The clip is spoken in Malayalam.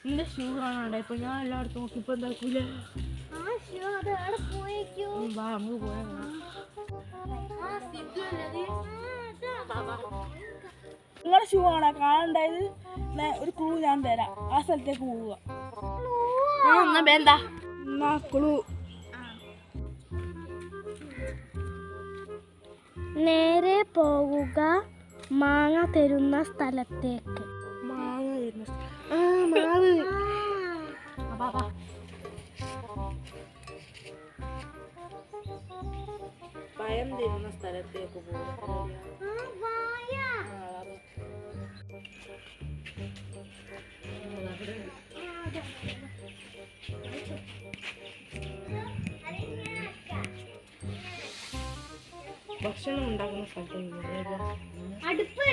നിന്റെ ഷൂ കാണാണ്ട ഇപ്പൊ ഞാൻ എല്ലായിടത്തും നോക്കി ഇപ്പൊ എന്താക്കൂലേ വാ നമുക്ക് പോയാ നിങ്ങളുടെ ഷൂ കാണാ കാണണ്ടായത് ഒരു ക്ലൂ ഞാൻ തരാം ആ സ്ഥലത്തേക്ക് പോവുക എന്നാ ക്ലൂ നേരെ പോവുക മാങ്ങ തരുന്ന സ്ഥലത്തേക്ക്. മാങ്ങ തരുന്ന പയം തരുന്ന സ്ഥലത്തേക്ക് പോകും. ഭക്ഷണം ഉണ്ടാക്കുന്ന സ്ഥലത്തേക്ക് അടുപ്പ്.